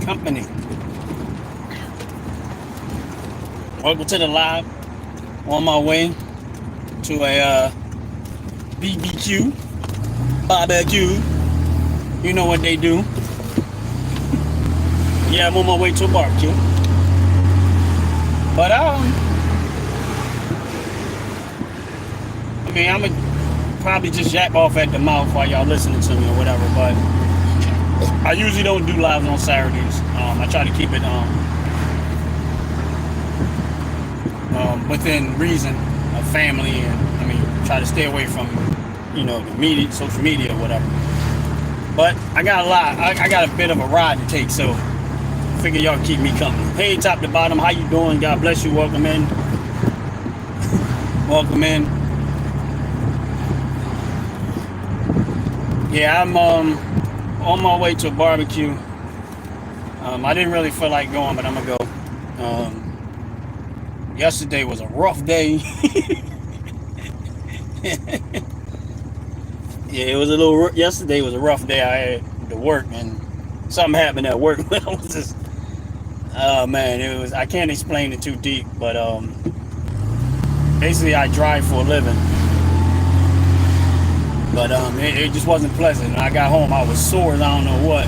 company. Welcome to the live. On my way to a BBQ, barbecue. You know what they do. Yeah, I'm on my way to a barbecue. But I mean, I'm gonna probably just yap off at the mouth while y'all listening to me or whatever. But I usually don't do lives on Saturdays. I try to keep it within reason of family, and I mean, try to stay away from, you know, the media, social media, or whatever. But I got a lot. I got a bit of a ride to take, so I figure y'all keep me company. Hey, top to bottom, how you doing? God bless you. Welcome in. Welcome in. Yeah, I'm on my way to a barbecue. I didn't really feel like going, but I'm gonna go. Yesterday was a rough day. Yeah, it was a little. Yesterday was a rough day. I had to work, and something happened at work. I was just, oh man, it was. I can't explain it too deep, but basically I drive for a living, but it just wasn't pleasant. When I got home, I was sore as I don't know what,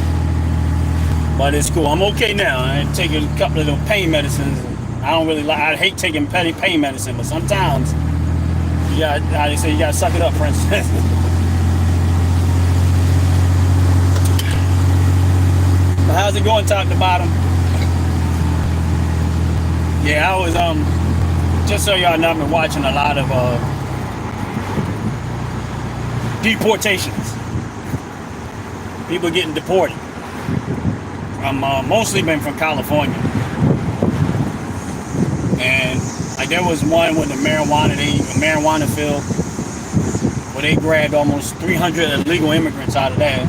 but it's cool. I'm okay now. I take a couple of those pain medicines. I don't really like. I hate taking pain medicine, but sometimes you got. How they say, you gotta suck it up, princess. How's it going, top to bottom? Yeah, I was just so y'all know, I've been watching a lot of deportations. People getting deported. I'm mostly been from California, and like there was one with the marijuana field where they grabbed almost 300 illegal immigrants out of there.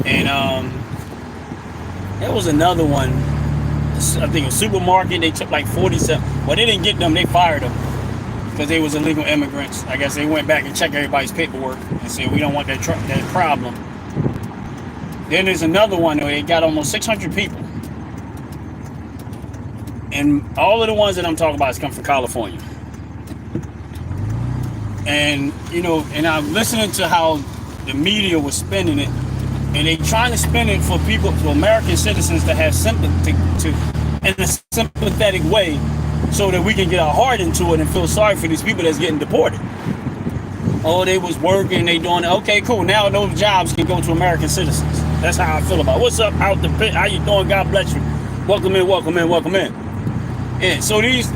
And there was another one, I think a supermarket, they took like 47. Well, they didn't get them, they fired them because they was illegal immigrants. I guess they went back and checked everybody's paperwork and said, we don't want that problem. Then there's another one where they got almost 600 people. And all of the ones that I'm talking about is come from California. And, you know, and I'm listening to how the media was spinning it. And they trying to spin it for people, for American citizens to have sympathy in a sympathetic way, so that we can get our heart into it and feel sorry for these people that's getting deported. Oh, they was working, they doing it. Okay, cool. Now those jobs can go to American citizens. That's how I feel about it. What's up out the pit? How you doing? God bless you. Welcome in, welcome in, welcome in. Yeah, so these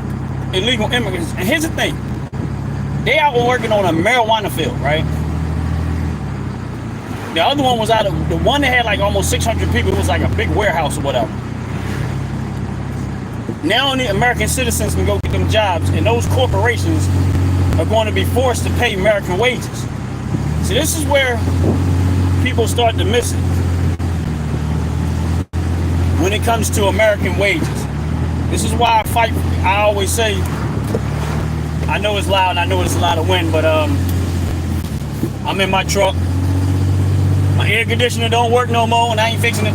illegal immigrants, and here's the thing. They out working on a marijuana field, right? The other one was out of the one that had like almost 600 people. It was like a big warehouse or whatever. Now only American citizens can go get them jobs, and those corporations are going to be forced to pay American wages. So this is where people start to miss it when it comes to American wages. This is why I fight. I always say, I know it's loud, I know it's a lot of wind, but I'm in my truck. My air conditioner don't work no more, and I ain't fixing it.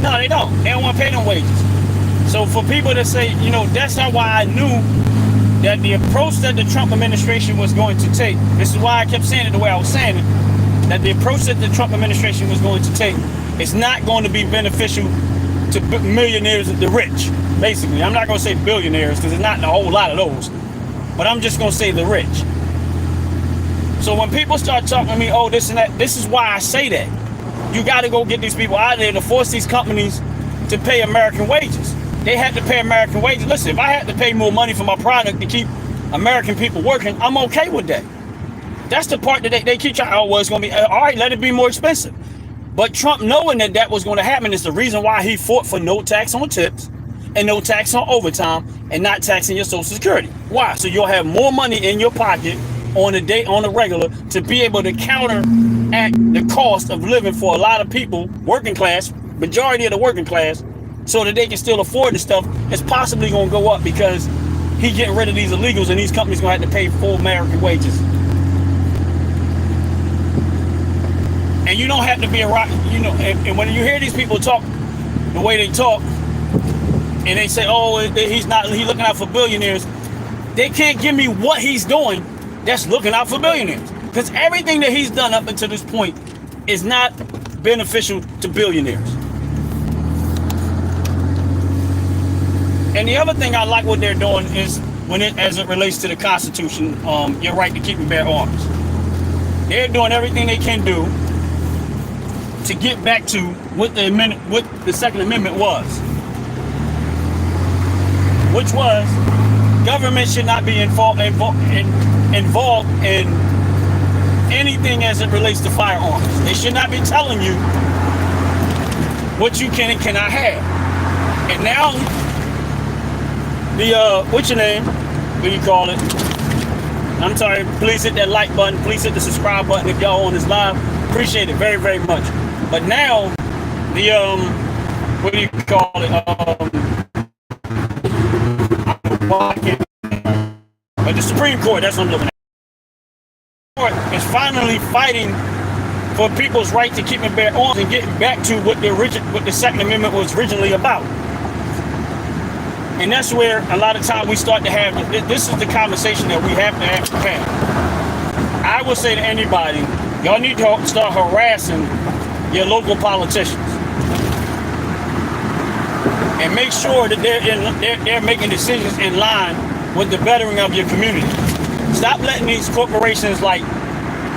No, they don't. They don't want to pay them wages. So for people to say, you know, that's not why I knew that the approach that the Trump administration was going to take, this is why I kept saying it the way I was saying it, that the approach that the Trump administration was going to take is not going to be beneficial to millionaires and the rich, basically. I'm not going to say billionaires, because there's not a whole lot of those. But I'm just going to say the rich. So when people start talking to me, oh, this and that, this is why I say that. You got to go get these people out of there to force these companies to pay American wages. They had to pay American wages. Listen, if I had to pay more money for my product to keep American people working, I'm okay with that. That's the part that they keep trying, oh, well, it's going to be, all right, let it be more expensive. But Trump, knowing that that was going to happen, is the reason why he fought for no tax on tips and no tax on overtime and not taxing your Social Security. Why? So you'll have more money in your pocket on a regular to be able to counteract the cost of living for a lot of people, working class, majority of the working class, so that they can still afford the stuff that's possibly going to go up because he getting rid of these illegals, and these companies gonna have to pay full American wages. And you don't have to be a rock, you know. And when you hear these people talk the way they talk, and they say, "Oh, he's looking out for billionaires," they can't give me what he's doing that's looking out for billionaires, because everything that he's done up until this point is not beneficial to billionaires. And the other thing I like what they're doing is as it relates to the Constitution, your right to keep and bear arms. They're doing everything they can do to get back to what the Second Amendment was, which was government should not be involved in anything as it relates to firearms. They should not be telling you what you can and cannot have. And now, what's your name? What do you call it? I'm sorry, please hit that like button. Please hit the subscribe button if y'all on this live. Appreciate it very, very much. But now, what do you call it? But the Supreme Court, that's what I'm looking at. The Court is finally fighting for people's right to keep and bear arms and getting back to what the Second Amendment was originally about. And that's where a lot of time we start to have, this is the conversation that we have to actually have. I would say to anybody, y'all need to start harassing your local politicians and make sure that they're making decisions in line with the bettering of your community. Stop letting these corporations like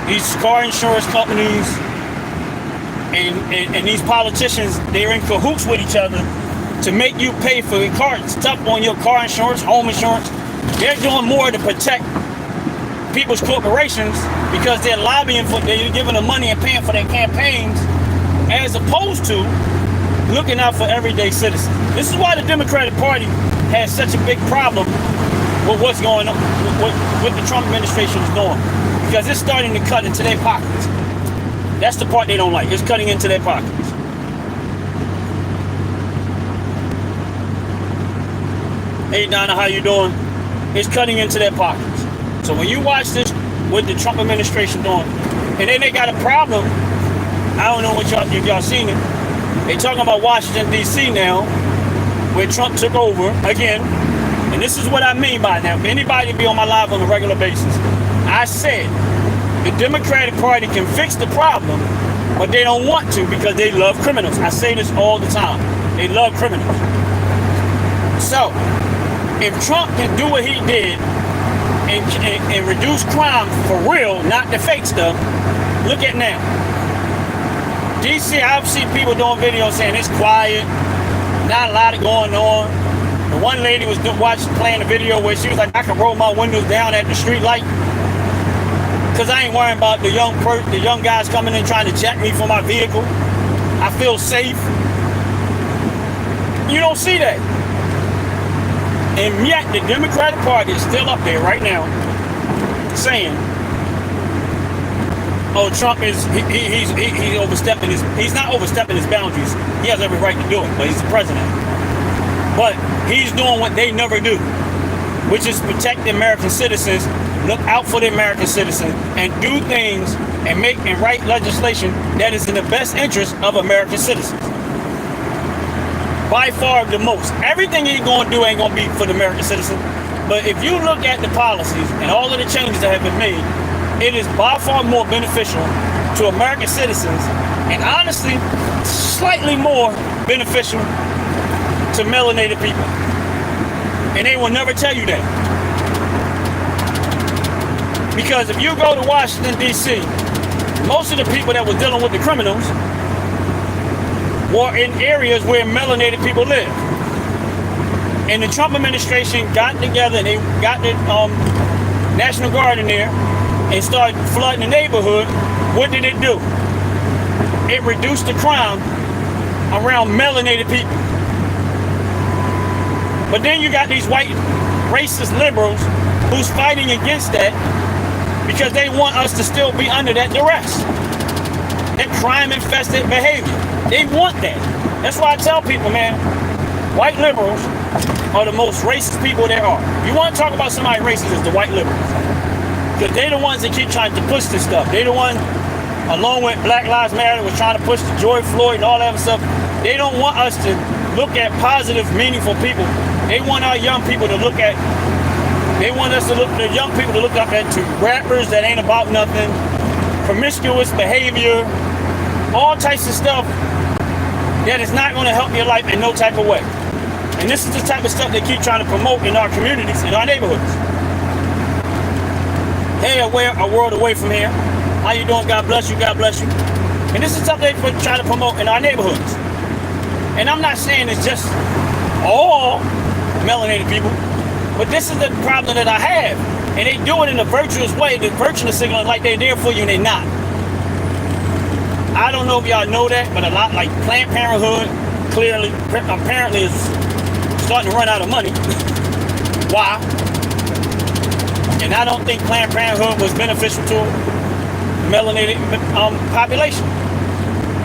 these car insurance companies and these politicians, they're in cahoots with each other to make you pay for your car stuff on your car insurance, home insurance. They're doing more to protect people's corporations because they're lobbying for, they're giving them money and paying for their campaigns, as opposed to looking out for everyday citizens. This is why the Democratic Party has such a big problem with what's going on, what the Trump administration is doing, because it's starting to cut into their pockets. That's the part they don't like. It's cutting into their pockets. Hey Donna, how you doing? It's cutting into their pockets. So when you watch this, what the Trump administration doing, and then they got a problem. I don't know what if y'all seen it. They talking about Washington D.C. now, where Trump took over again. And this is what I mean by that. If anybody be on my live on a regular basis, I said the Democratic Party can fix the problem, but they don't want to because they love criminals. I say this all the time. They love criminals. So if Trump can do what he did and reduce crime for real, not the fake stuff, look at now. DC, I've seen people doing videos saying it's quiet, not a lot of going on. The one lady was playing a video where she was like, I can roll my windows down at the street light because I ain't worrying about the young guys coming in trying to jack me for my vehicle. I feel safe. You don't see that. And yet the Democratic Party is still up there right now saying, oh, Trump is he's overstepping he's not overstepping his boundaries. He has every right to do it, but he's the president. But he's doing what they never do, which is protect the American citizens, look out for the American citizens, and do things and write legislation that is in the best interest of American citizens. By far the most. Everything he's going to do ain't going to be for the American citizen. But if you look at the policies and all of the changes that have been made, it is by far more beneficial to American citizens, and honestly, slightly more beneficial to melanated people. And they will never tell you that. Because if you go to Washington, D.C., most of the people that were dealing with the criminals were in areas where melanated people live. And the Trump administration got together and they got the National Guard in there and started flooding the neighborhood. What did it do? It reduced the crime around melanated people. But then you got these white racist liberals who's fighting against that because they want us to still be under that duress, that crime-infested behavior. They want that. That's why I tell people, man, white liberals are the most racist people there are. You want to talk about somebody racist, it's the white liberals. Because they're the ones that keep trying to push this stuff. They're the ones, along with Black Lives Matter, was trying to push the George Floyd and all that other stuff. They don't want us to look at positive, meaningful people. They want our young people to look at, they want us to look, the young people to look up at to rappers that ain't about nothing, promiscuous behavior, all types of stuff that is not going to help your life in no type of way. And this is the type of stuff they keep trying to promote in our communities, in our neighborhoods. Hey, a world away from here. How you doing? God bless you. God bless you. And this is stuff they try to promote in our neighborhoods. And I'm not saying it's just all melanated people, but this is the problem that I have. And they do it in a virtuous way. They're virtually signaling like they're there for you and they're not. I don't know if y'all know that, but a lot like Planned Parenthood clearly, apparently is starting to run out of money. Why? And I don't think Planned Parenthood was beneficial to the melanated population.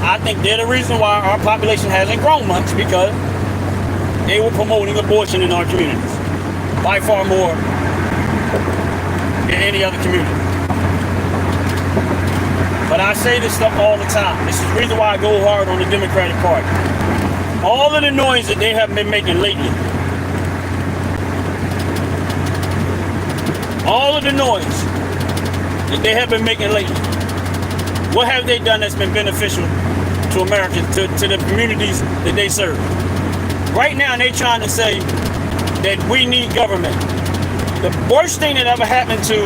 I think they're the reason why our population hasn't grown much, because they were promoting abortion in our communities by far more than any other community. But I say this stuff all the time. This is the reason why I go hard on the Democratic Party. All of the noise that they have been making lately, all of the noise that they have been making lately, what have they done that's been beneficial to America, to the communities that they serve? Right now, they're trying to say that we need government. The worst thing that ever happened to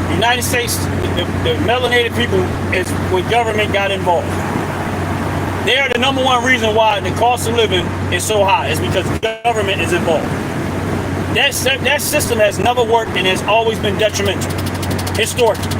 the United States, the melanated people, is when government got involved. They are the number one reason why the cost of living is so high, is because government is involved. That system has never worked and has always been detrimental, historically.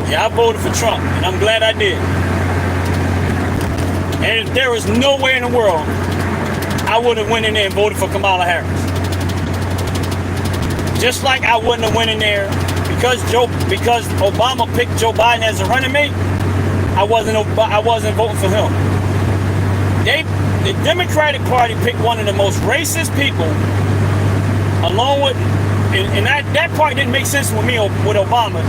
Yeah, I voted for Trump, and I'm glad I did. And there is no way in the world I would have went in there and voted for Kamala Harris. Just like I wouldn't have went in there because Obama picked Joe Biden as a running mate. I wasn't voting for him. The Democratic Party picked one of the most racist people, along with, and that part didn't make sense with me with Obama.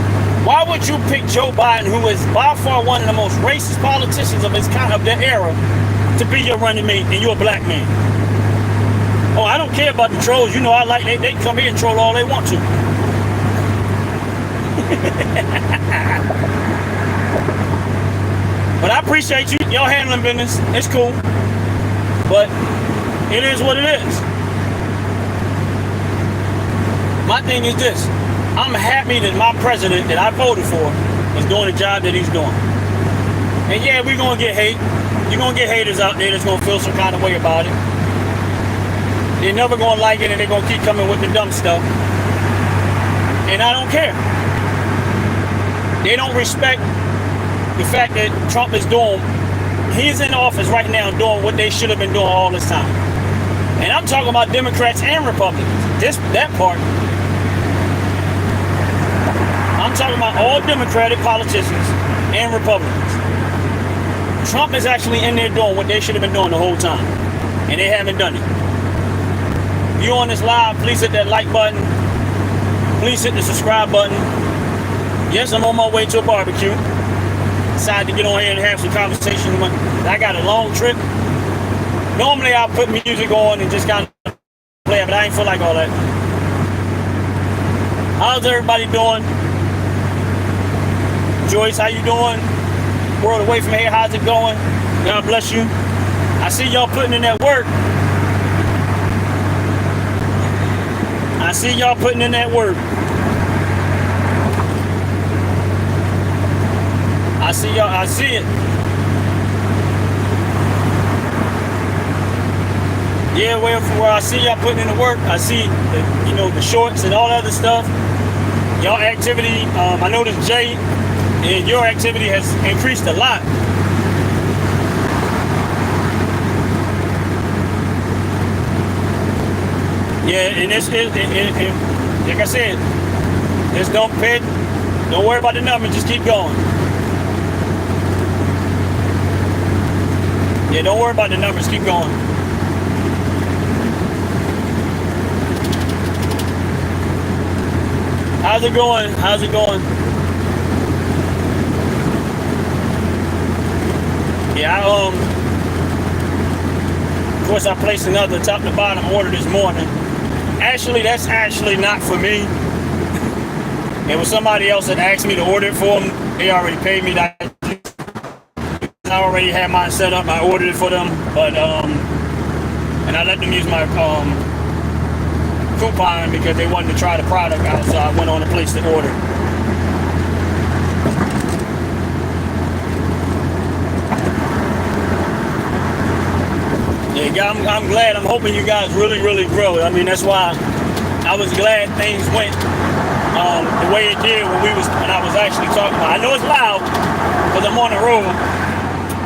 Why would you pick Joe Biden, who is by far one of the most racist politicians of his kind, of their era, to be your running mate, and you're a black man? Oh, I don't care about the trolls. You know, they come here and troll all they want to. But I appreciate you. Y'all handling business. It's cool. But it is what it is. My thing is this. I'm happy that my president that I voted for is doing the job that he's doing. And yeah, we're going to get hate. You're going to get haters out there that's going to feel some kind of way about it. They're never going to like it, and they're going to keep coming with the dumb stuff. And I don't care. They don't respect the fact that Trump is doing, he's in office right now doing what they should have been doing all this time. And I'm talking about Democrats and Republicans. That part. I'm talking about all Democratic politicians and Republicans. Trump is actually in there doing what they should have been doing the whole time. And they haven't done it. If you're on this live, please hit that like button. Please hit the subscribe button. Yes, I'm on my way to a barbecue. Decided to get on here and have some conversation. I got a long trip. Normally I'll put music on and just kind of play it, but I ain't feel like all that. How's everybody doing? Joyce, how you doing? World away from here, how's it going? God bless you. I see y'all putting in that work. I see y'all putting in that work. I see y'all, I see it. Yeah, where I see y'all putting in the work, I see the shorts and all that other stuff. Y'all activity, I noticed Jay and your activity has increased a lot. Yeah, and like I said, just don't worry about the number, just keep going. Yeah, don't worry about the numbers, keep going. How's it going? How's it going? Yeah, of course I placed another top to bottom order this morning. Actually, that's actually not for me. It was somebody else that asked me to order it for them. They already paid me that. I already had mine set up. I ordered it for them, but and I let them use my coupon because they wanted to try the product out, so I went on and placed the order. Yeah, I'm glad. I'm hoping you guys really grow. I mean, that's why I was glad things went the way it did when I was actually talking about. I know it's loud because I'm on the road.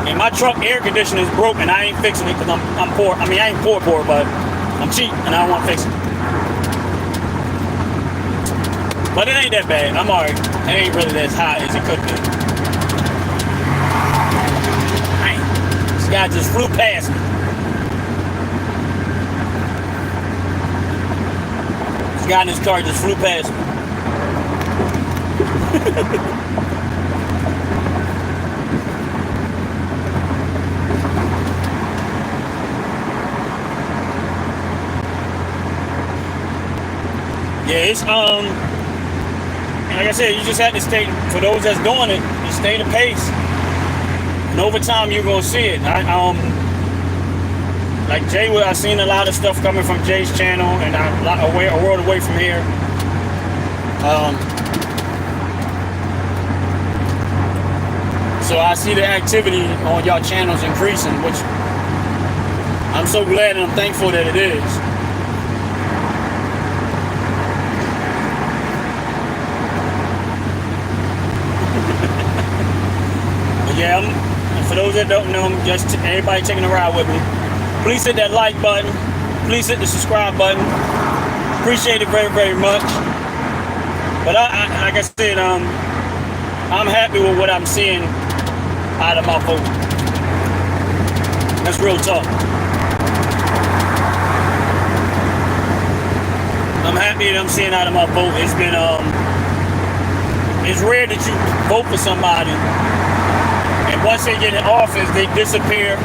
And my truck air conditioner is broke and I ain't fixing it because I'm poor. I mean, I ain't poor, but I'm cheap and I don't want to fix it. But it ain't that bad. I'm alright. It ain't really as hot as it could be. Man, this guy just flew past me. This guy in his car just flew past me. Yeah, it's like I said, you just have to stay, for those that's doing it, you stay the pace. And over time, you're going to see it. Like Jay, I've seen a lot of stuff coming from Jay's channel, and I'm a world away from here. So I see the activity on y'all channels increasing, which I'm so glad and I'm thankful that it is. Yeah, for those that don't know, just everybody taking a ride with me, please hit that like button. Please hit the subscribe button. Appreciate it very much. But like I said, I'm happy with what I'm seeing out of my vote. That's real talk. I'm happy that I'm seeing out of my vote. It's been it's rare that you vote for somebody and once they get in office, they disappear.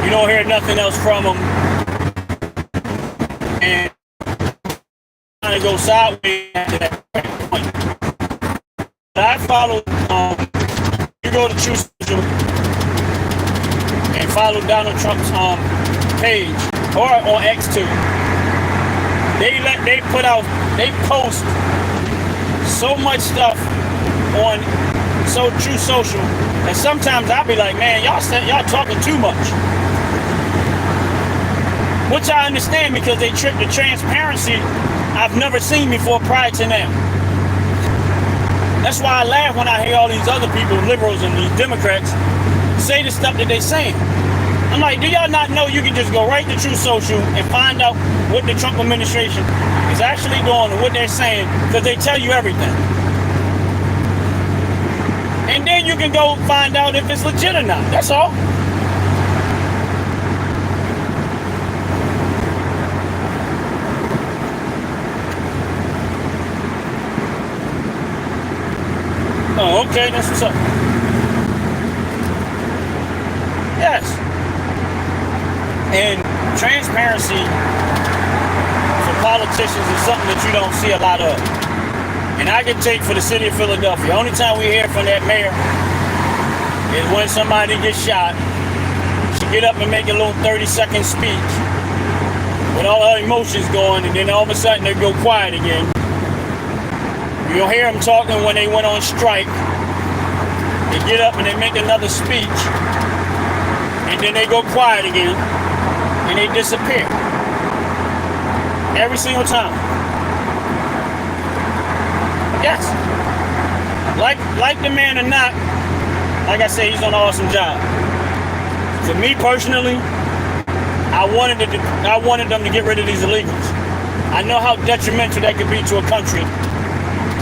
You don't hear nothing else from them. And kind of go sideways at that point. I follow, you go to True Social and follow Donald Trump's page, or on X too. They post so much stuff on True Social, and sometimes I'll be like, man, y'all talking too much. Which I understand because they trip the transparency I've never seen before prior to now. That's why I laugh when I hear all these other people, liberals and these Democrats, say the stuff that they saying. I'm like, do y'all not know you can just go right to True Social and find out what the Trump administration is actually doing and what they're saying, because they tell you everything. And then you can go find out if it's legit or not. That's all. Oh, okay, that's what's up. Yes. And transparency for politicians is something that you don't see a lot of. And I can take for the city of Philadelphia, the only time we hear from that mayor is when somebody gets shot. She get up and make a little 30-second speech with all her emotions going, and then all of a sudden they go quiet again. You'll hear them talking when they went on strike. They get up and they make another speech, and then they go quiet again, and they disappear. Every single time. Yes. like the man or not, like I said, he's done an awesome job. For me personally, I wanted them to get rid of these illegals. I know how detrimental that could be to a country,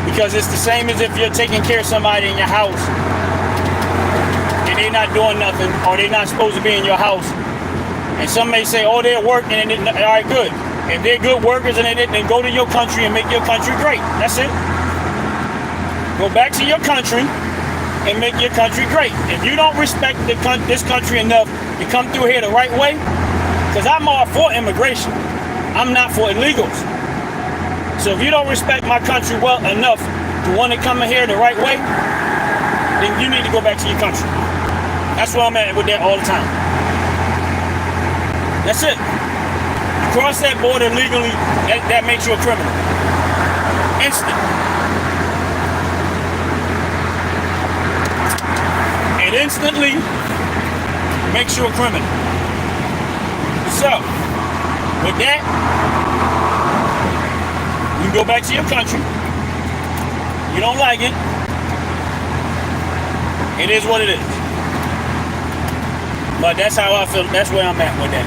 because it's the same as if you're taking care of somebody in your house and they're not doing nothing, or they're not supposed to be in your house. And some may say, oh, they're working, and all right, good. If they're good workers, and then go to your country and make your country great. That's it. Go back to your country and make your country great. If you don't respect this country enough to come through here the right way, because I'm all for immigration, I'm not for illegals. So if you don't respect my country well enough to want to come in here the right way, then you need to go back to your country. That's where I'm at with that all the time. That's it. You cross that border legally, that makes you a criminal. Instant. It instantly makes you a criminal. So, with that, you go back to your country. You don't like it. It is what it is. But that's how I feel. That's where I'm at with that.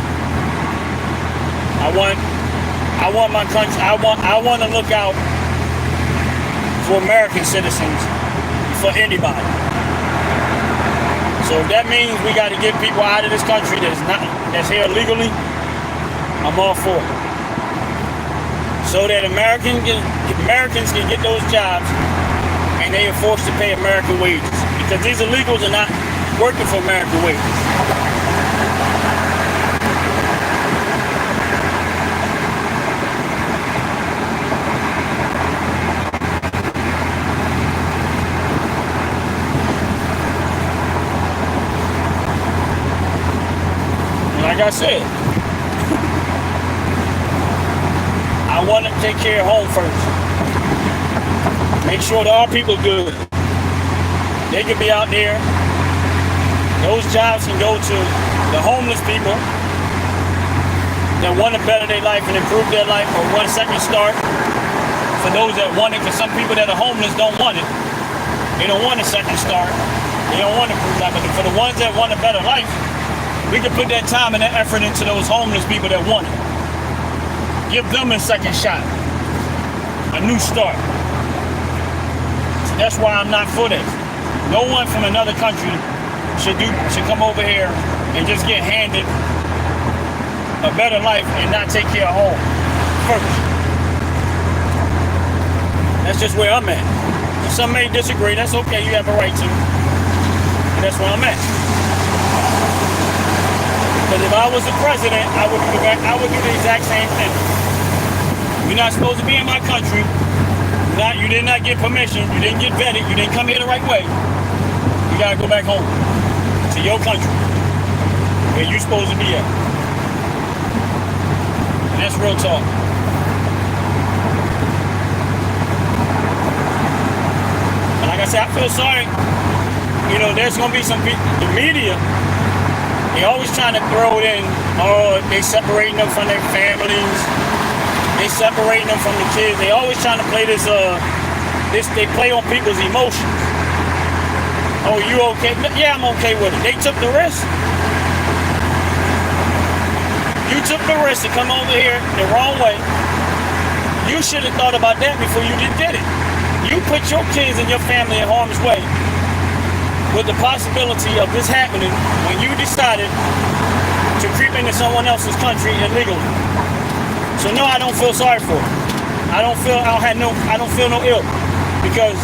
I want my country. I want to look out for American citizens, for anybody. So if that means we got to get people out of this country that's here illegally, I'm all for it. So that Americans can get those jobs and they are forced to pay American wages. Because these illegals are not working for American wages. Like I said, I want to take care of home first. Make sure that our people good. They can be out there. Those jobs can go to the homeless people that want to better their life and improve their life, or want a second start. For those that want it, because some people that are homeless don't want it. They don't want a second start. They don't want to improve life. But for the ones that want a better life, we can put that time and that effort into those homeless people that want it. Give them a second shot. A new start. So that's why I'm not for this. No one from another country should come over here and just get handed a better life and not take care of home first. That's just where I'm at. Some may disagree. That's okay. You have a right to. But that's where I'm at. Because if I was the president, I would do the exact same thing. You're not supposed to be in my country. You did not get permission. You didn't get vetted. You didn't come here the right way. You gotta go back home to your country where you're supposed to be at. And that's real talk. And like I said, I feel sorry. You know, there's gonna be some people, the media. They always trying to throw it in, oh, they separating them from their families. They separating them from the kids. They always trying to play this, they play on people's emotions. Oh, you okay? Yeah, I'm okay with it. They took the risk. You took the risk to come over here the wrong way. You should have thought about that before you did it. You put your kids and your family in harm's way with the possibility of this happening when you decided to creep into someone else's country illegally. So no, I don't feel sorry for it. I don't feel no ill, because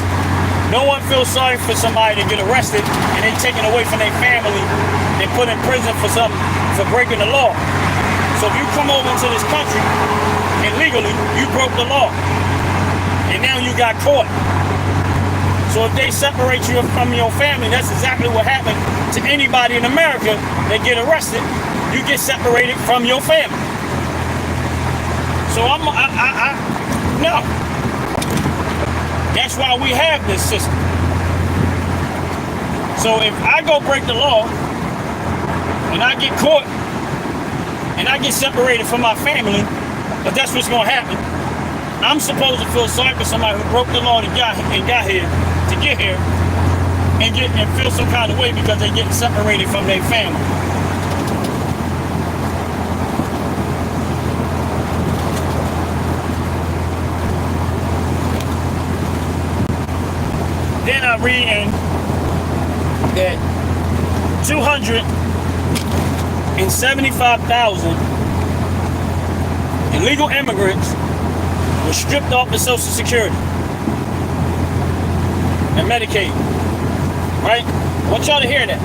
no one feels sorry for somebody to get arrested and they taken away from their family and put in prison for breaking the law. So if you come over into this country illegally, you broke the law, and now you got caught. So if they separate you from your family, that's exactly what happened to anybody in America that get arrested. You get separated from your family. So no. That's why we have this system. So if I go break the law and I get caught and I get separated from my family, but that's what's gonna happen. I'm supposed to feel sorry for somebody who broke the law and got here. to get here and feel some kind of way because they're getting separated from their family. Then I read in that 275,000 illegal immigrants were stripped off of Social Security and Medicaid. Right? I want y'all to hear that.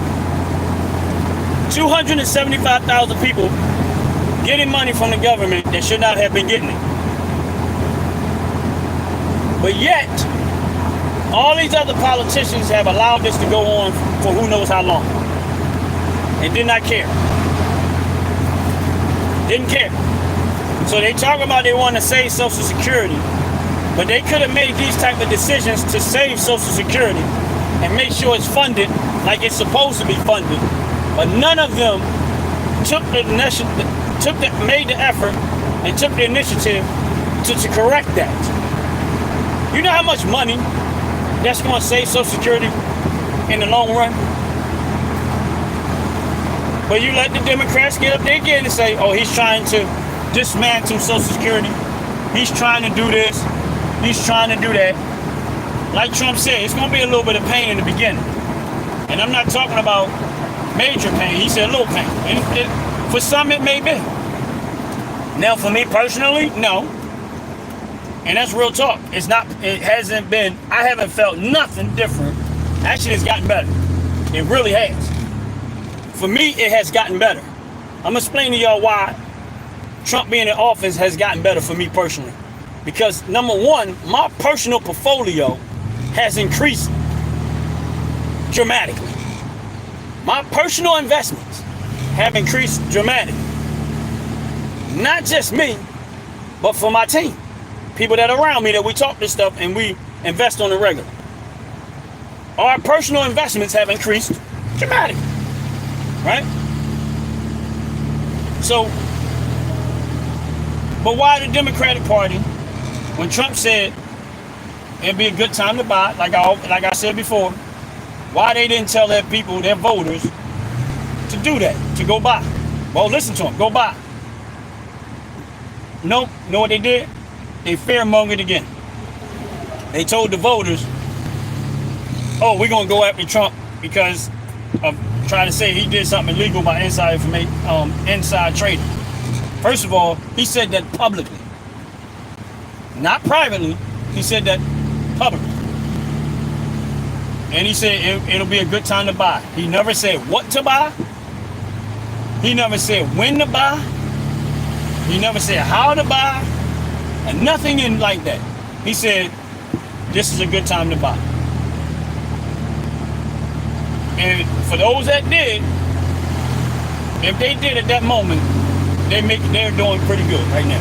275,000 people getting money from the government that should not have been getting it. But yet, all these other politicians have allowed this to go on for who knows how long. And did not care. Didn't care. So they talk about they want to save Social Security, but they could have made these type of decisions to save Social Security and make sure it's funded like it's supposed to be funded. But none of them made the effort and took the initiative to correct that. You know how much money that's going to save Social Security in the long run? But you let the Democrats get up there again and say, oh, he's trying to dismantle Social Security. He's trying to do this. He's trying to do that. Like Trump said, it's going to be a little bit of pain in the beginning. And I'm not talking about major pain. He said a little pain. And for some, it may be. Now, for me personally, no. And that's real talk. It hasn't been, I haven't felt nothing different. Actually, it's gotten better. It really has. For me, it has gotten better. I'm going to explain to y'all why Trump being in office has gotten better for me personally. Because number one, my personal portfolio has increased dramatically. My personal investments have increased dramatically. Not just me, but for my team. People that are around me that we talk this stuff and we invest on the regular. Our personal investments have increased dramatically. Right? So, but why the Democratic Party, when Trump said it'd be a good time to buy, like I said before, why they didn't tell their people, their voters, to do that, to go buy? Well, listen to them, go buy. Nope, know what they did? They fear-mongered again. They told the voters, oh, we're going to go after Trump because of trying to say he did something illegal by inside information, inside trading. First of all, he said that publicly. Not privately, he said that publicly. And he said it'll be a good time to buy. He never said what to buy. He never said when to buy. He never said how to buy. And nothing in like that. He said, this is a good time to buy. And for those that did, if they did at that moment, they're doing pretty good right now.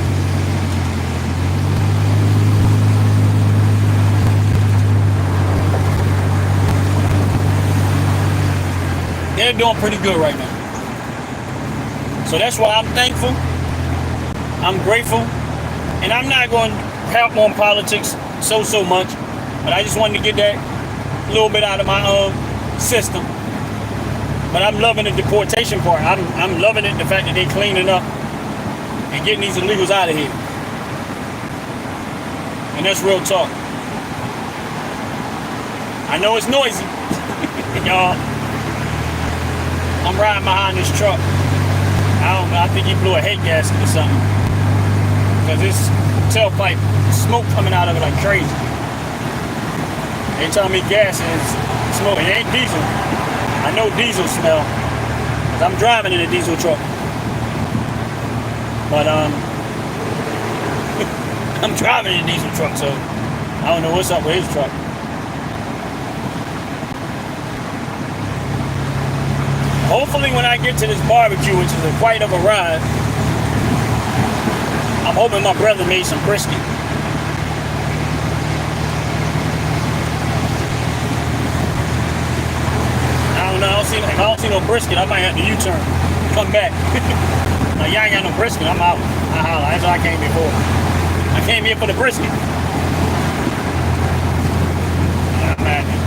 They're doing pretty good right now. So that's why I'm thankful. I'm grateful. And I'm not going to help on politics so much. But I just wanted to get that little bit out of my system. But I'm loving the deportation part. I'm loving it, the fact that they're cleaning up and getting these illegals out of here. And that's real talk. I know it's noisy. Y'all, I'm riding behind this truck. I think he blew a head gasket or something. Because this tailpipe, smoke coming out of it like crazy. They telling me gas is smoke. It ain't diesel. I know diesel smell. Cause I'm driving in a diesel truck. But I'm driving in a diesel truck, so I don't know what's up with his truck. Hopefully when I get to this barbecue, which is quite of a ride, I'm hoping my brother made some brisket. I don't see no brisket. I might have to U-turn, come back. Now, y'all ain't got no brisket. I'm out. That's what I came here for. I came here for the brisket. I'm happy.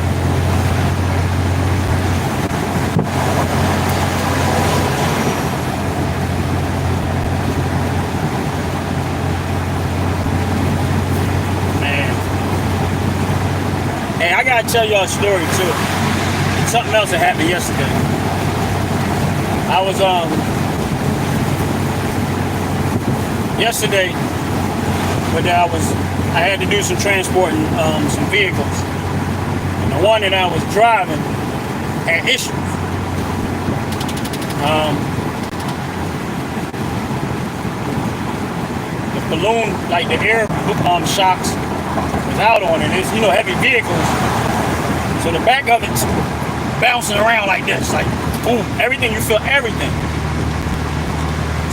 I gotta tell y'all a story too. Something else that happened yesterday. I was yesterday, but I had to do some transporting some vehicles, and the one that I was driving had issues. The balloon, like the air shocks, was out on it. It's heavy vehicles, so the back of it's bouncing around like this, like boom, everything, you feel everything.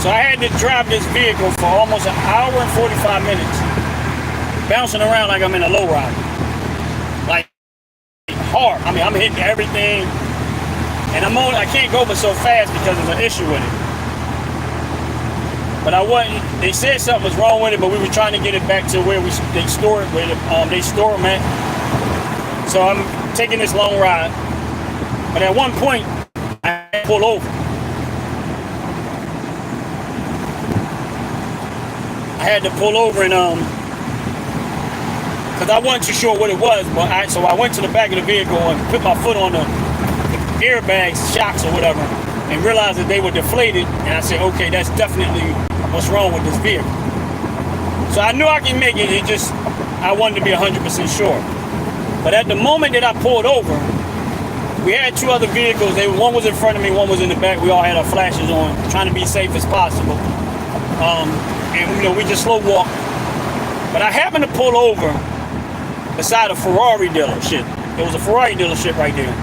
So I had to drive this vehicle for almost an hour and 45 minutes, bouncing around like I'm in a lowrider, like hard. I mean, I'm hitting everything, and I can't go but so fast because there's an issue with it. But they said something was wrong with it, but we were trying to get it back to where they store it, where they store them at. So I'm taking this long ride. But at one point, I pulled over. I had to pull over and because I wasn't too sure what it was, so I went to the back of the vehicle and put my foot on the airbags, shocks or whatever, and realized that they were deflated. And I said, okay, that's definitely what's wrong with this vehicle. So I knew I could make it. I wanted to be 100% sure. But at the moment that I pulled over, we had two other vehicles. One was in front of me, one was in the back. We all had our flashes on, trying to be safe as possible. And we just slow walked. But I happened to pull over beside a Ferrari dealership. There was a Ferrari dealership right there.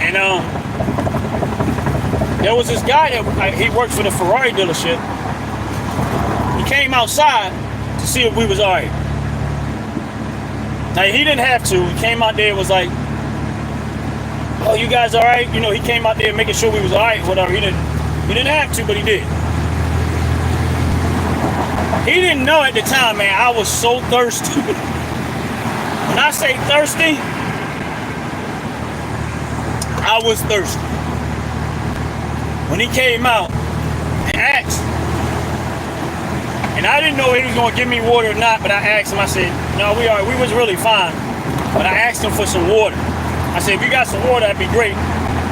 And there was this guy that he worked for the Ferrari dealership. He came outside to see if we was all right. Now, he didn't have to. He came out there and was like, oh, you guys all right? He came out there making sure we was all right, whatever. He didn't have to, but he did. He didn't know at the time, man, I was so thirsty. When I say thirsty, I was thirsty. When he came out and asked, and I didn't know if he was going to give me water or not, but I asked him, I said, no, we was really fine. But I asked him for some water. I said, if you got some water, that'd be great.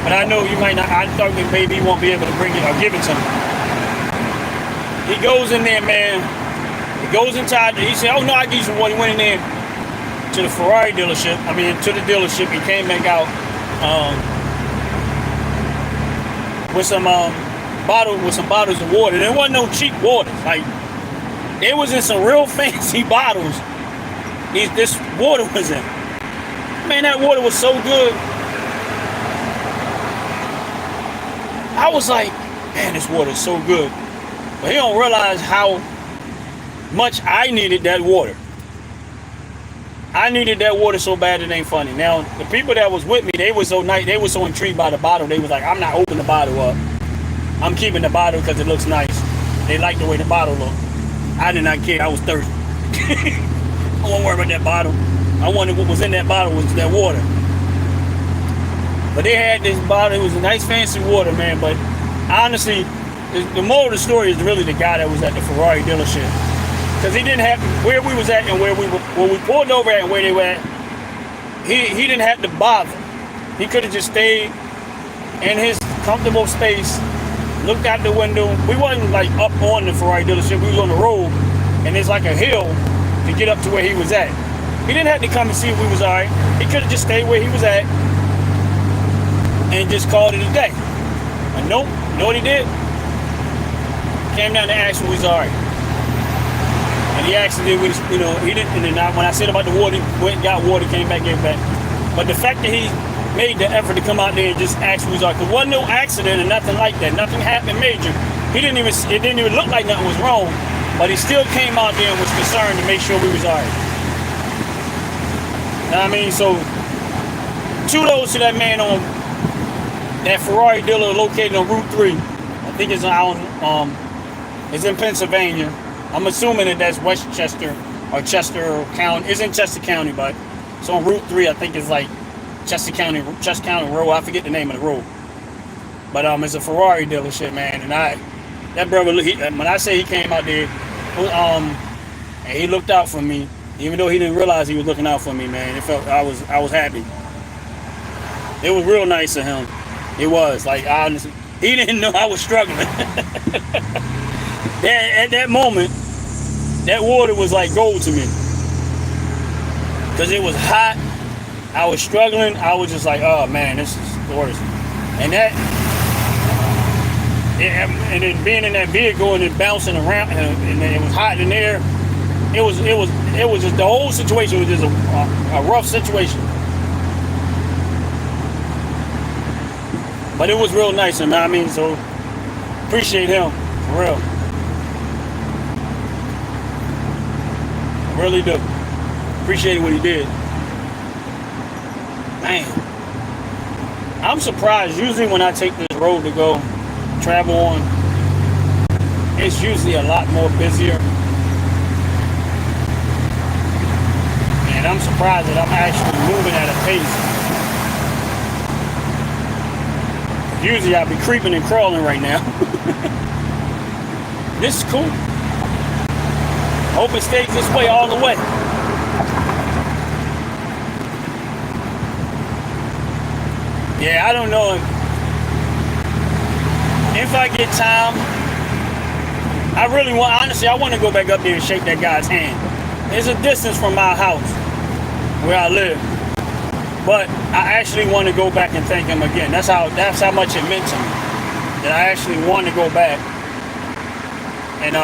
But I know you might not, I thought that maybe he won't be able to bring it or give it to me. He goes in there, man. He goes inside. He said, oh, no, I give you some water. He went in there to the Ferrari dealership. To the dealership. He came back out with some bottles of water. There wasn't no cheap water. Like, it was in some real fancy bottles. This water was in. Man, that water was so good. I was like, man, this water is so good. But he don't realize how much I needed that water. I needed that water so bad it ain't funny. Now, the people that was with me, they were so nice. They were so intrigued by the bottle. They was like, I'm not opening the bottle up. I'm keeping the bottle because it looks nice. They liked the way the bottle looked. I did not care. I was thirsty. I wasn't worried about that bottle. I wanted what was in that bottle was that water. But they had this bottle. It was a nice fancy water, man. But honestly, the moral of the story is really the guy that was at the Ferrari dealership. Because he didn't have where we was at and where we pulled over at and where they were at. He didn't have to bother. He could have just stayed in his comfortable space, looked out the window. We wasn't like up on the Ferrari dealership. We was on the road, and there's like a hill to get up to where he was at. He didn't have to come and see if we was all right. He could have just stayed where he was at and just called it a day. But nope, you know what he did? Came down to ask if we was all right. And he actually did, he didn't. And then when I said about the water, he went and got water, came back, gave back. But the fact that he made the effort to come out there and just ask if we was all right, because there wasn't no accident or nothing like that. Nothing happened major. It didn't even look like nothing was wrong. But he still came out there and was concerned to make sure we was all right. Know what I mean? So, kudos to that man on that Ferrari dealer located on Route 3. I think it's it's in Pennsylvania. I'm assuming that that's Westchester or Chester County. It's in Chester County, but it's on Route 3. I think it's like Chester County Road. I forget the name of the road. But it's a Ferrari dealership, man. And that brother, when I say he came out there, and he looked out for me, Even though he didn't realize he was looking out for me, man. It felt I was happy. It was real nice of him. It was. Like, honestly, he didn't know I was struggling. At that moment, that water was like gold to me. Because it was hot. I was struggling. I was just like, oh man, this is the worst. And then being in that vehicle and then bouncing around, and it was hot in there. It was just, the whole situation was just a rough situation. But it was real nice, man. I mean, so appreciate him, for real. I really do. Appreciate what he did. Man, I'm surprised. Usually when I take this road to go travel on, it's usually a lot more busier. And I'm surprised that I'm actually moving at a pace. Usually I'd be creeping and crawling right now. This is cool. Hope it stays this way all the way. Yeah, I don't know if I get time. Honestly, I want to go back up there and shake that guy's hand. There's a distance from my house where I live, but I actually want to go back and thank him again. That's how much it meant to me, that I actually want to go back and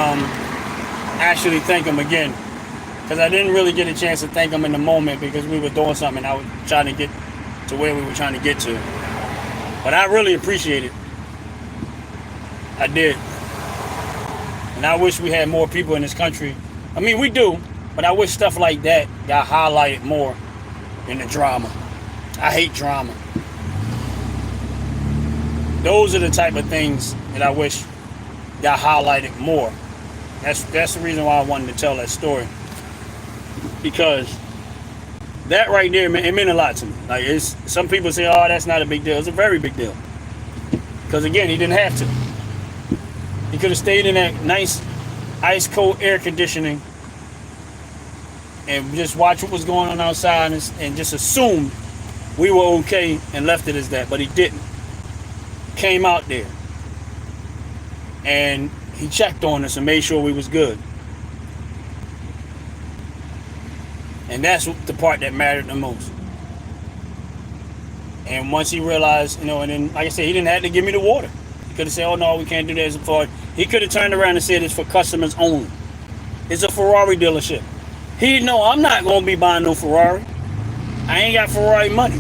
actually thank him again, because I didn't really get a chance to thank him in the moment because we were doing something. I was trying to get to where we were trying to get to, but I really appreciate it. I did. And I wish we had more people in this country. I mean, we do, but I wish stuff like that got highlighted more than the drama. I hate drama. Those are the type of things that I wish got highlighted more. That's the reason why I wanted to tell that story, because that right there, man, it meant a lot to me. Like, some people say, oh, that's not a big deal. It's a very big deal, because again, he didn't have to. He could have stayed in that nice ice cold air conditioning and just watch what was going on outside and just assumed we were okay and left it as that. But he didn't. Came out there and he checked on us and made sure we was good. And that's the part that mattered the most. And once he realized, and then, like I said, he didn't have to give me the water. He could have said, oh no, we can't do that. He could have turned around and said it's for customers only. It's a Ferrari dealership. He know I'm not going to be buying no Ferrari. I ain't got Ferrari money.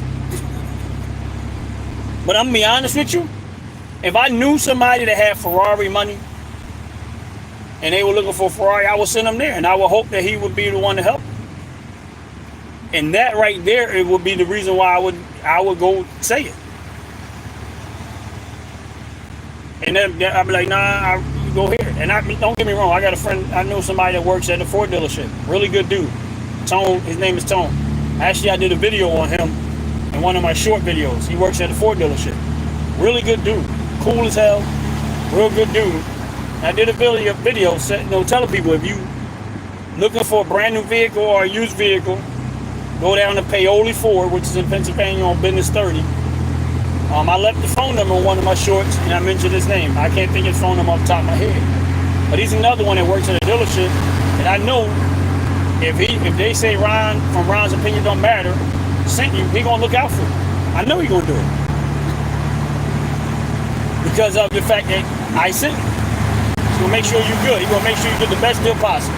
But I'm going to be honest with you. If I knew somebody that had Ferrari money and they were looking for a Ferrari, I would send them there. And I would hope that he would be the one to help. And that right there, it would be the reason why I would go say it. And then I'd be like, nah, you go here. And don't get me wrong, I got a friend, I know somebody that works at the Ford dealership. Really good dude. Tone, his name is Tone. Actually, I did a video on him in one of my short videos. He works at the Ford dealership. Really good dude. Cool as hell. Real good dude. I did a video telling people, if you looking for a brand new vehicle or a used vehicle, go down to Paoli Ford, which is in Pennsylvania on Business 30. I left the phone number on one of my shorts, and I mentioned his name. I can't think of his phone number off the top of my head. But he's another one that works at a dealership, and I know if they say Ron, from Ron's opinion don't matter, sent you, he gonna look out for you. I know he gonna do it. Because of the fact that I sent you. He's gonna make sure you're good. He's gonna make sure you get the best deal possible.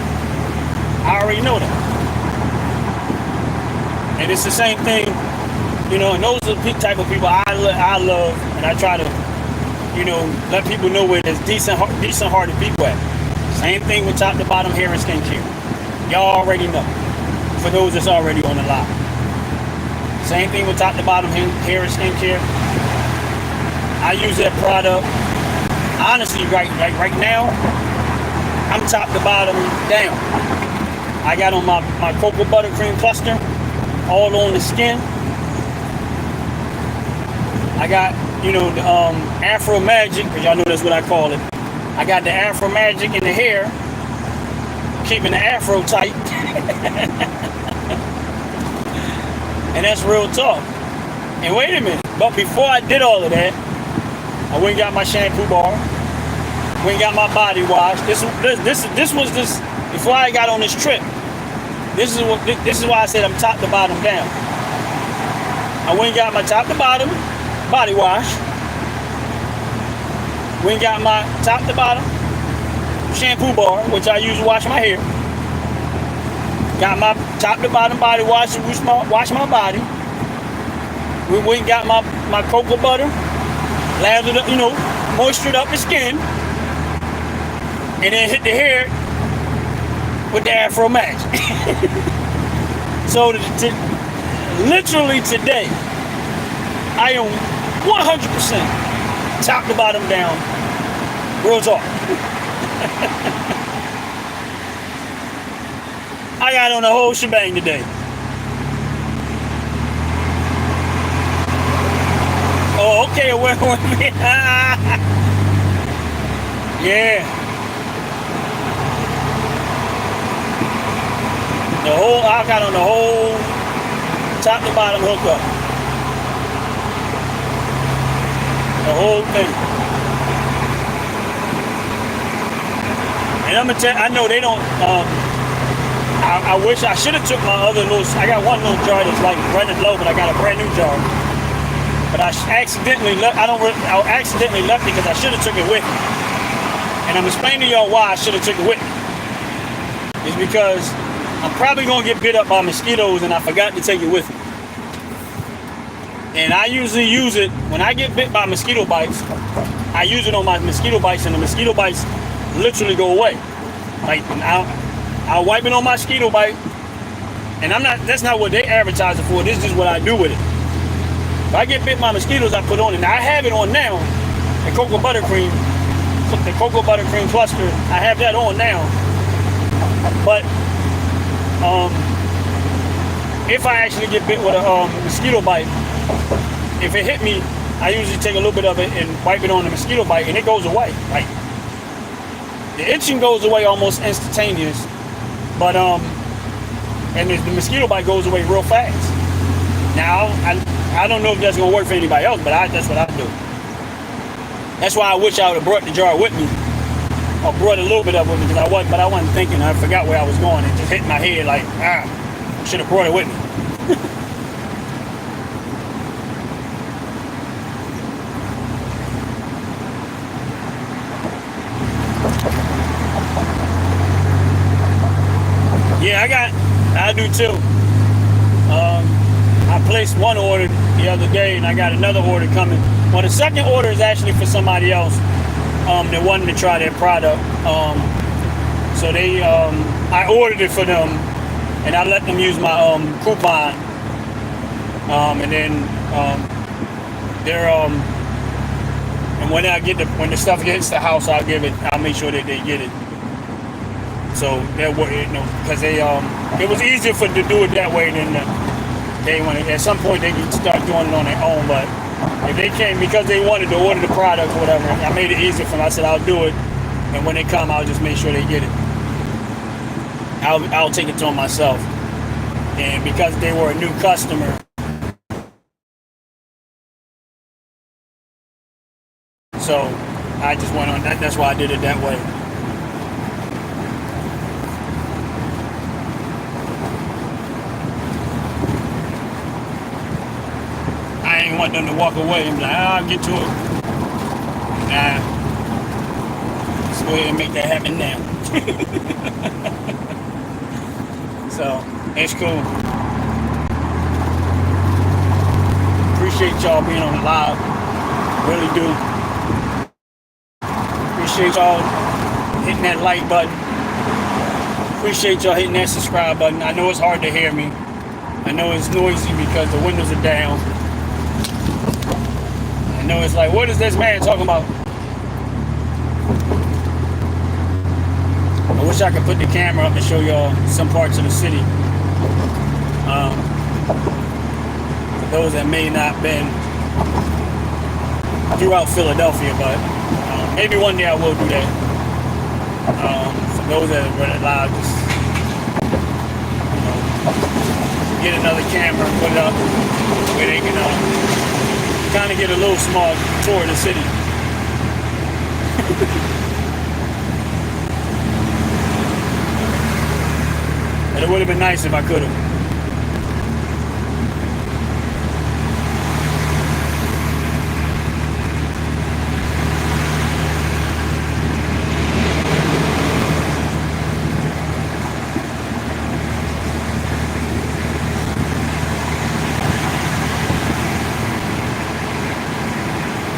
I already know that. And it's the same thing, and those are the type of people I love, and I try to, let people know where there's decent-hearted people at. Same thing with top to bottom hair and skincare. Y'all already know, for those that's already on the line. Same thing with top to bottom hair and skincare. I use that product. Honestly, right now, I'm top to bottom down. I got on my cocoa buttercream cluster, all on the skin. I got, the Afro Magic, because y'all know that's what I call it. I got the Afro Magic in the hair, keeping the afro tight. And that's real talk. And wait a minute, but before I did all of that, I went and got my shampoo bar, went and got my body wash. This was before I got on this trip. This is why I said I'm top to bottom down. I went and got my top to bottom body wash. Went and got my top to bottom shampoo bar, which I use to wash my hair. Got my top to bottom body wash to wash my body. We went and got my cocoa butter, lathered up, moistured up the skin, and then hit the hair with the Afro Magic. So literally today, I am 100% top to bottom down. Real talk. I got on the whole shebang today. Oh, okay, wait. Yeah. I got on the whole top to bottom hookup. The whole thing. And I'm gonna tell you, I know they don't, I wish I should have took my other I got one little jar that's like running low, but I got a brand new jar. But I accidentally left, I accidentally left it because I should have took it with me. And I'm explaining to y'all why I should have took it with me. It's because I'm probably gonna get bit up by mosquitoes and I forgot to take it with me. And I usually use it, when I get bit by mosquito bites, I use it on my mosquito bites and the mosquito bites literally go away. Like, I'll wipe it on my mosquito bite, and that's not what they advertise it for, this is just what I do with it. If I get bit by mosquitoes, I put on it. Now I have it on now, the cocoa butter cream cluster, I have that on now. But, if I actually get bit with a mosquito bite, if it hit me, I usually take a little bit of it and wipe it on the mosquito bite, and it goes away. Like, the itching goes away almost instantaneous, but and the mosquito bite goes away real fast. Now, I don't know if that's gonna work for anybody else, but that's what I do. That's why I wish I would have brought the jar with me, or brought a little bit of it, because I wasn't thinking. I forgot where I was going. It just hit my head like, should have brought it with me. Yeah, I do too. I placed one order the other day and I got another order coming. Well, the second order is actually for somebody else that wanted to try their product. So I ordered it for them and I let them use my coupon. And then and when the stuff gets to the house, I'll make sure that they get it. So because it was easier for them to do it that way than at some point they can start doing it on their own. But if they came because they wanted to order the product or whatever, I made it easier for them. I said I'll do it, and when they come, I'll just make sure they get it. I'll take it to them myself, and because they were a new customer, so I just went on that. That's why I did it that way. I ain't want them to walk away and be like, I'll get to it. Nah. Let's go ahead and make that happen now. So, it's cool. Appreciate y'all being on the live. Really do. Appreciate y'all hitting that like button. Appreciate y'all hitting that subscribe button. I know it's hard to hear me. I know it's noisy because the windows are down. I know it's like, what is this man talking about? I wish I could put the camera up and show y'all some parts of the city. For those that may not been throughout Philadelphia, but maybe one day I will do that. those that are running live, just get another camera and put it up where they can kind of get a little small tour of the city. But it would have been nice if I could have.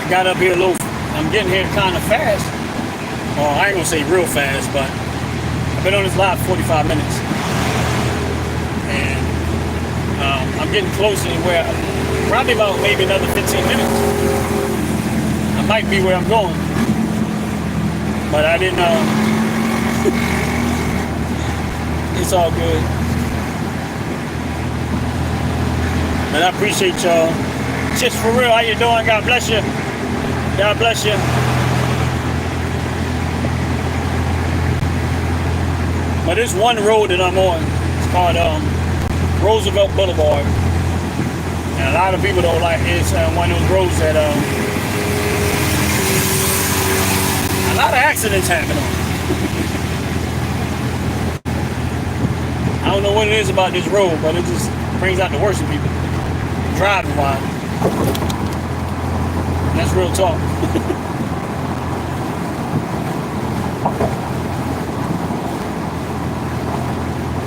Got up here a little, I'm getting here kind of fast. Well, I ain't gonna say real fast, but I've been on this live 45 minutes. And I'm getting closer to where, probably about maybe another 15 minutes. I might be where I'm going. But I didn't, it's all good. But I appreciate y'all. Just for real, how you doing? God bless you. God bless you. But there's one road that I'm on. It's called Roosevelt Boulevard. And a lot of people don't like it. It's one of those roads that a lot of accidents happen on. I don't know what it is about this road, but it just brings out the worst in people. Driving wise. That's real talk.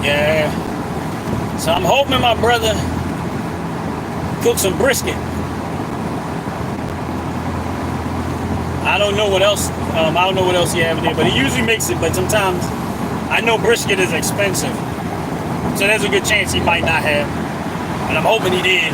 Yeah. So I'm hoping my brother cooks some brisket. I don't know what else. I don't know what else he have in there, but he usually makes it. But sometimes I know brisket is expensive, so there's a good chance he might not have. But I'm hoping he did.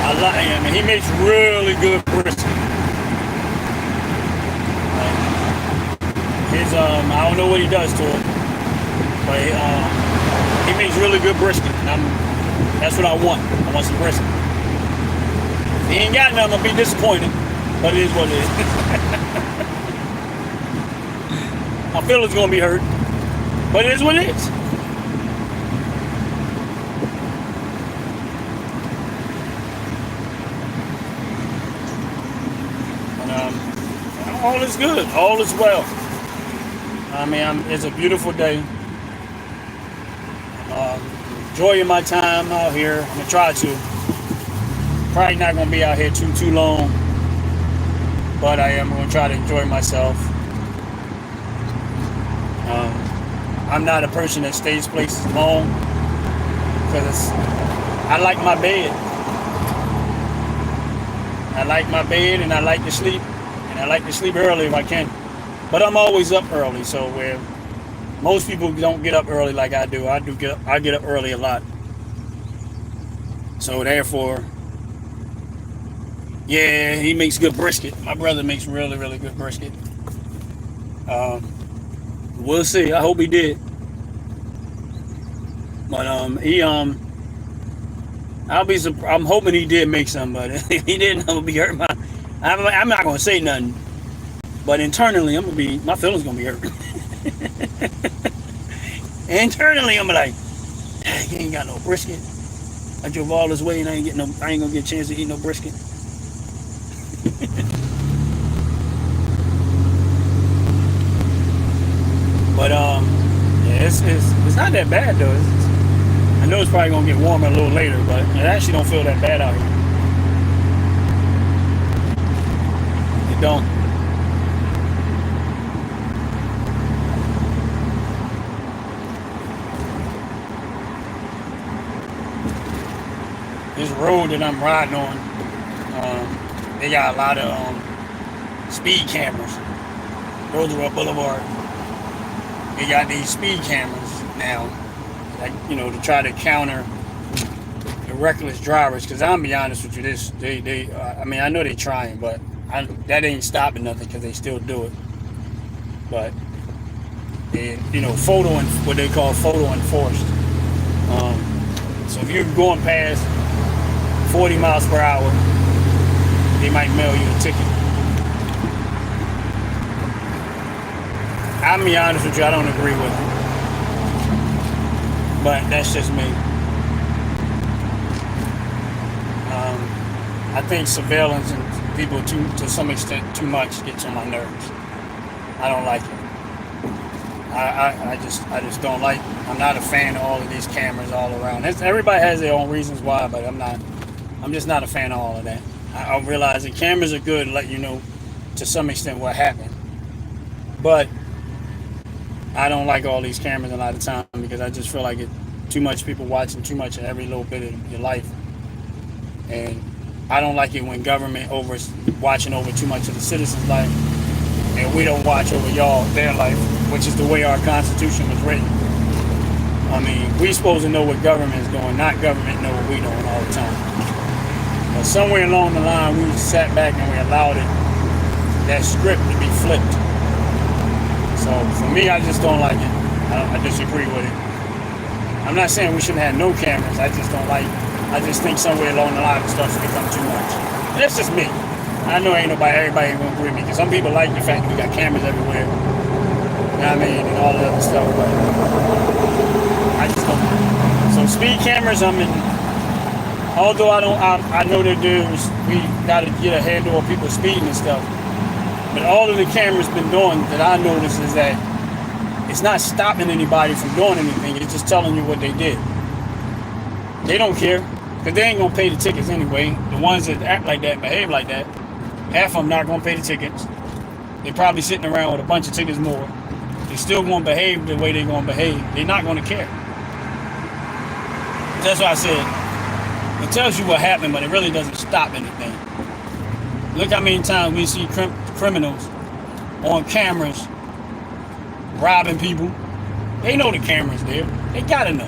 I like him, and he makes really good brisket. His I don't know what he does to it, but he makes really good brisket. And that's what I want. I want some brisket. If he ain't got none, I'm gonna be disappointed, but it is what it is. My feelings gonna be hurt, but it is what it is. All is good. All is well. I mean, it's a beautiful day. Enjoying my time out here. I'm gonna try to. Probably not gonna be out here too long, but I am gonna try to enjoy myself. I'm not a person that stays places long because I like my bed. I like my bed, and I like to sleep. And I like to sleep early if I can. But I'm always up early, so where most people don't get up early like I do. I get up early a lot. So therefore, yeah, he makes good brisket. My brother makes really, really good brisket. We'll see. I hope he did. But I'm hoping he did make some, but if he didn't, I'm gonna be hurt. I'm not gonna say nothing, but internally, my feelings gonna be hurt. Internally, I'm like, he ain't got no brisket. I drove all this way and I ain't gonna get a chance to eat no brisket. But yeah, it's not that bad though. I know it's probably gonna get warmer a little later, but it actually don't feel that bad out here. It don't. This road that I'm riding on, they got a lot of speed cameras. Roosevelt Boulevard. They got these speed cameras now, like, to try to counter the reckless drivers. Because I'm be honest with you, I know they trying, but that ain't stopping nothing because they still do it. But they, what they call photo enforced. So if you're going past 40 miles per hour, they might mail you a ticket. I'll be honest with you, I don't agree with it. But that's just me. I think surveillance and people to some extent too much gets on my nerves. I don't like it. I just don't like. I'm not a fan of all of these cameras all around. Everybody has their own reasons why, but I'm just not a fan of all of that. I realize that cameras are good to let you know to some extent what happened, but I don't like all these cameras a lot of time because I just feel like too much people watching too much of every little bit of your life, and I don't like it when government watching over too much of the citizens' life, and we don't watch over their life, which is the way our Constitution was written. I mean, we supposed to know what government is doing, not government know what we doing all the time. But somewhere along the line, we sat back and we allowed that script to be flipped. So for me, I just don't like it. I disagree with it. I'm not saying we shouldn't have no cameras. I just don't like it. I just think somewhere along the line it starts to become too much. That's just me. I know everybody ain't gonna agree with me, because some people like the fact that we got cameras everywhere. You know what I mean? And all the other stuff, but I just don't. So speed cameras, although I know that we gotta get a handle on people speeding and stuff. But all of the cameras been doing that I noticed is that it's not stopping anybody from doing anything. It's just telling you what they did. They don't care, because they ain't gonna pay the tickets anyway. The ones that act like that, behave like that, half of them not gonna pay the tickets. They probably sitting around with a bunch of tickets more. They still gonna behave the way they gonna behave. They're not gonna care. That's why I said it tells you what happened, but it really doesn't stop anything. Look how many times we see criminals on cameras robbing people. They know the camera's there. They gotta know.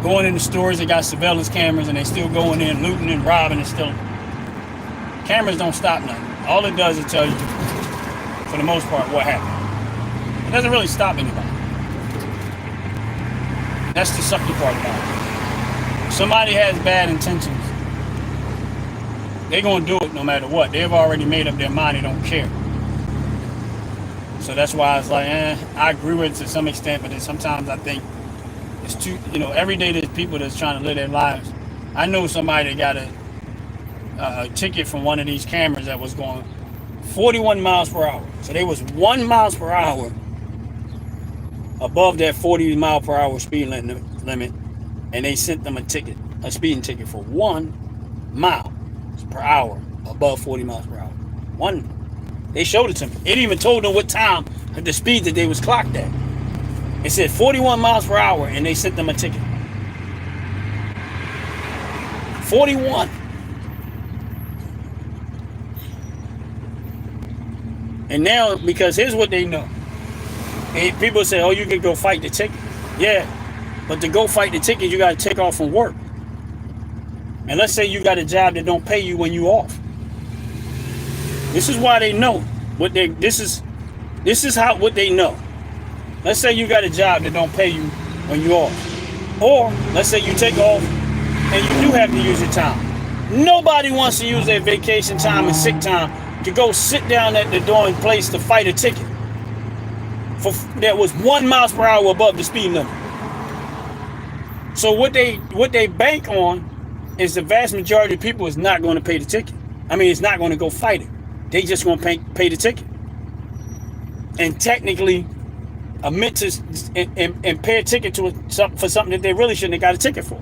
Going in the stores, they got surveillance cameras, and they still going in, looting and robbing and stealing. Cameras don't stop nothing. All it does is tell you, for the most part, what happened. It doesn't really stop anybody. That's the sucky part about it. If somebody has bad intentions, they're going to do it no matter what. They've already made up their mind. They don't care. So that's why it's like, I agree with it to some extent, but then sometimes I think it's too, every day there's people that's trying to live their lives. I know somebody that got a ticket from one of these cameras that was going 41 miles per hour. So they was 1 mile per hour above that 40 mile per hour speed limit, and they sent them a speeding ticket for 1 mile per hour above 40 miles per hour. They showed it to me. It even told them what time at the speed that they was clocked at. It said 41 miles per hour, and they sent them a ticket. 41. And now, because here's what they know. People say, oh, you can go fight the ticket. Yeah, but to go fight the ticket, you got to take off from work. And let's say you got a job that don't pay you when you off. This is why they know what this is what they know. Let's say you got a job that don't pay you when you off. Or let's say you take off and you do have to use your time. Nobody wants to use their vacation time and sick time to go sit down at the door and place to fight a ticket that was 1 mile per hour above the speed limit. So what they bank on is the vast majority of people is not going to pay the ticket. I mean, it's not going to go fight it. They just going to pay the ticket. And technically admit to and pay a ticket for something that they really shouldn't have got a ticket for.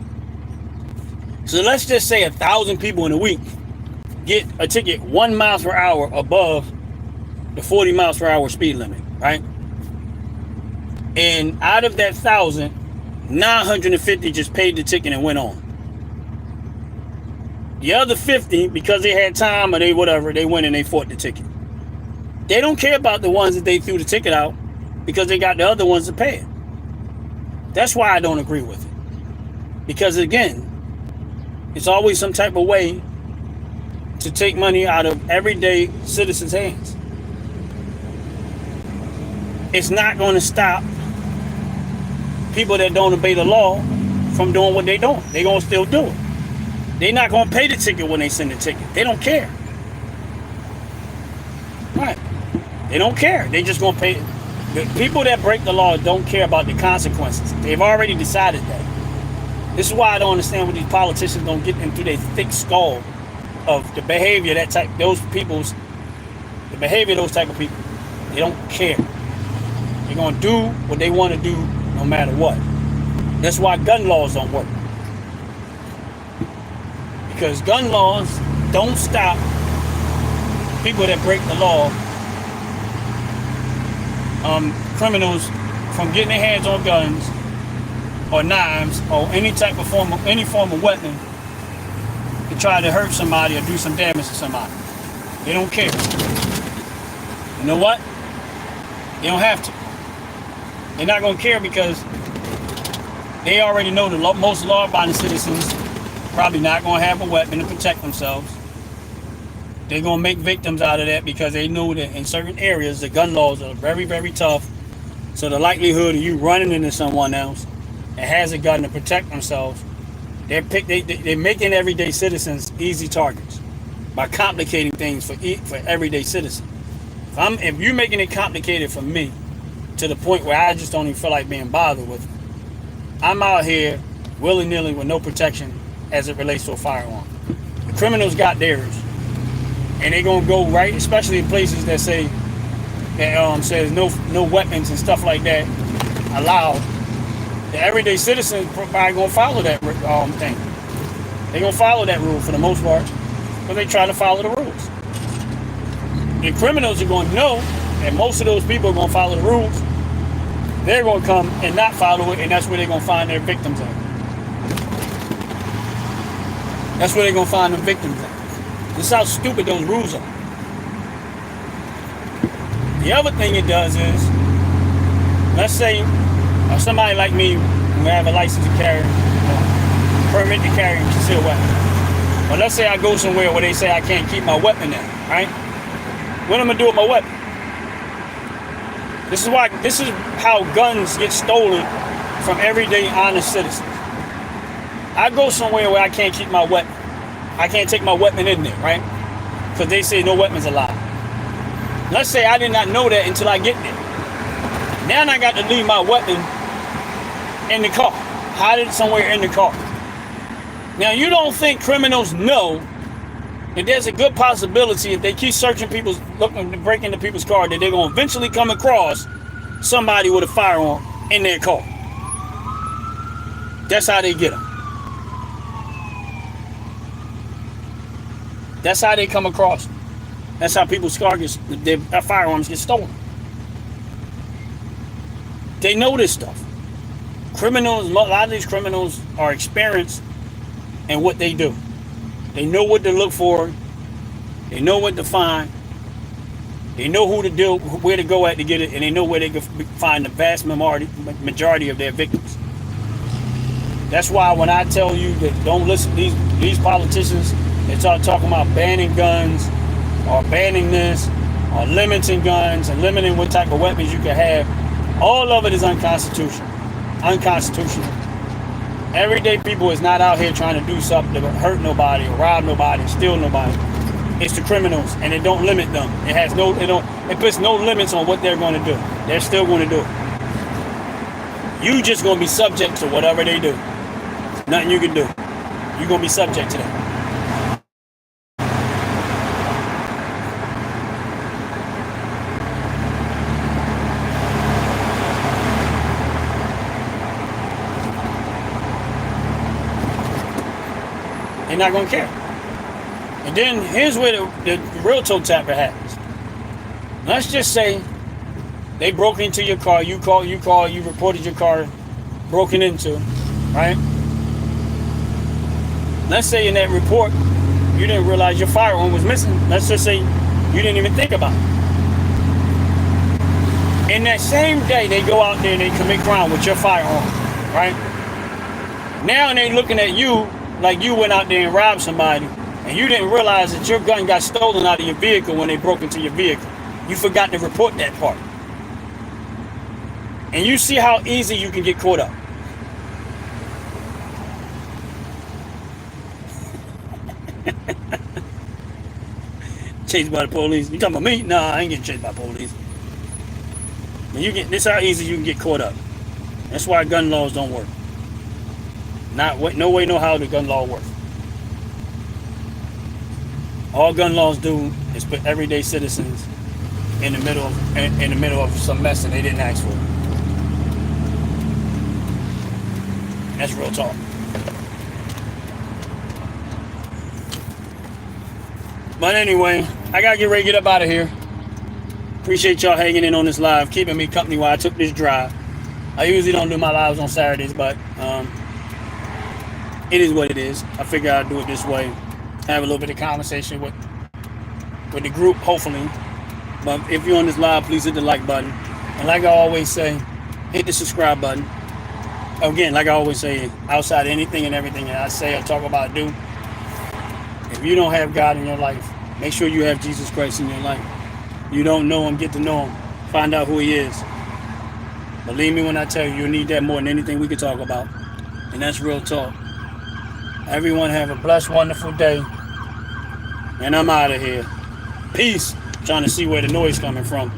So let's just say 1,000 people in a week get a ticket 1 mile per hour above the 40 miles per hour speed limit, right? And out of that 1,000, 950 just paid the ticket and went on. The other 50, because they had time or they went and they fought the ticket. They don't care about the ones that they threw the ticket out because they got the other ones to pay it. That's why I don't agree with it. Because again, it's always some type of way to take money out of everyday citizens' hands. It's not going to stop people that don't obey the law from doing what they're doing. They're going to still do it. They're not going to pay the ticket when they send the ticket. They don't care. Right. They don't care. They just going to pay. The people that break the law don't care about the consequences. They've already decided that. This is why I don't understand what these politicians don't get into their thick skull of the behavior the behavior of those type of people. They don't care. They're going to do what they want to do no matter what. That's why gun laws don't work. Because gun laws don't stop people that break the law, criminals, from getting their hands on guns or knives or any form of weapon to try to hurt somebody or do some damage to somebody. They don't care. You know what? They don't have to. They're not going to care because they already know the most law-abiding citizens probably not going to have a weapon to protect themselves. They're going to make victims out of that because they know that in certain areas the gun laws are very, very tough. So the likelihood of you running into someone else that has a gun to protect themselves, they're making everyday citizens easy targets by complicating things for everyday citizens. If you're making it complicated for me to the point where I just don't even feel like being bothered with it, I'm out here willy-nilly with no protection as it relates to a firearm. The criminals got theirs, and they're gonna go right, especially in places that say that says no weapons and stuff like that allowed. The everyday citizens probably gonna follow that thing. They're gonna follow that rule for the most part, but they try to follow the rules. The criminals are gonna know that most of those people are gonna follow the rules. They're gonna come and not follow it, and that's where they're gonna find their victims at. That's where they're gonna find the victims at. This is how stupid those rules are. The other thing it does is, let's say somebody like me who have a license to carry, permit to carry and concealed weapon. But let's say I go somewhere where they say I can't keep my weapon there, right? What am I gonna do with my weapon? This is how guns get stolen from everyday honest citizens. I go somewhere where I can't keep my weapon. I can't take my weapon in there, right? Because they say no weapons allowed. Let's say I did not know that until I get there. Now I got to leave my weapon in the car. Hide it somewhere in the car. Now you don't think criminals know that there's a good possibility if they keep searching looking to break into people's car, that they're going to eventually come across somebody with a firearm in their car. That's how they get them. That's how they come across them. That's how people's their firearms get stolen. They know this stuff. Criminals, a lot of these criminals are experienced in what they do. They know what to look for. They know what to find. They know who to do, where to go at to get it, and they know where they can find the vast majority of their victims. That's why when I tell you that don't listen to these politicians that start talking about banning guns or banning this or limiting guns and limiting what type of weapons you can have, all of it is unconstitutional. Unconstitutional. Everyday people is not out here trying to do something to hurt nobody or rob nobody or steal nobody. It's the criminals, and it don't limit them. It puts no limits on what they're going to do. They're still going to do it. You just going to be subject to whatever they do. Nothing you can do. You're going to be subject to that. They're not going to care. And then here's where the real toe tapper happens. Let's just say they broke into your car. You reported your car broken into, right? Let's say in that report, you didn't realize your firearm was missing. Let's just say you didn't even think about it. In that same day, they go out there and they commit crime with your firearm, right? Now they're looking at you like you went out there and robbed somebody, and you didn't realize that your gun got stolen out of your vehicle when they broke into your vehicle. You forgot to report that part. And you see how easy you can get caught up. Chased by the police. You talking about me? Nah, I ain't getting chased by police. But this how easy you can get caught up. That's why gun laws don't work. No way, no how the gun law works. All gun laws do is put everyday citizens in the middle of some mess that they didn't ask for. That's real talk. But anyway, I gotta get ready to get up out of here. Appreciate y'all hanging in on this live, keeping me company while I took this drive. I usually don't do my lives on Saturdays, but it is what it is. I figure I'd do it this way. Have a little bit of conversation with the group, hopefully. But if you're on this live, please hit the like button. And like I always say, hit the subscribe button. Again, like I always say, outside of anything and everything that I say or talk about, do, if you don't have God in your life, make sure you have Jesus Christ in your life. You don't know him, get to know him. Find out who he is. Believe me when I tell you, you'll need that more than anything we could talk about. And that's real talk. Everyone have a blessed, wonderful day. And I'm out of here. Peace. Trying to see where the noise coming from.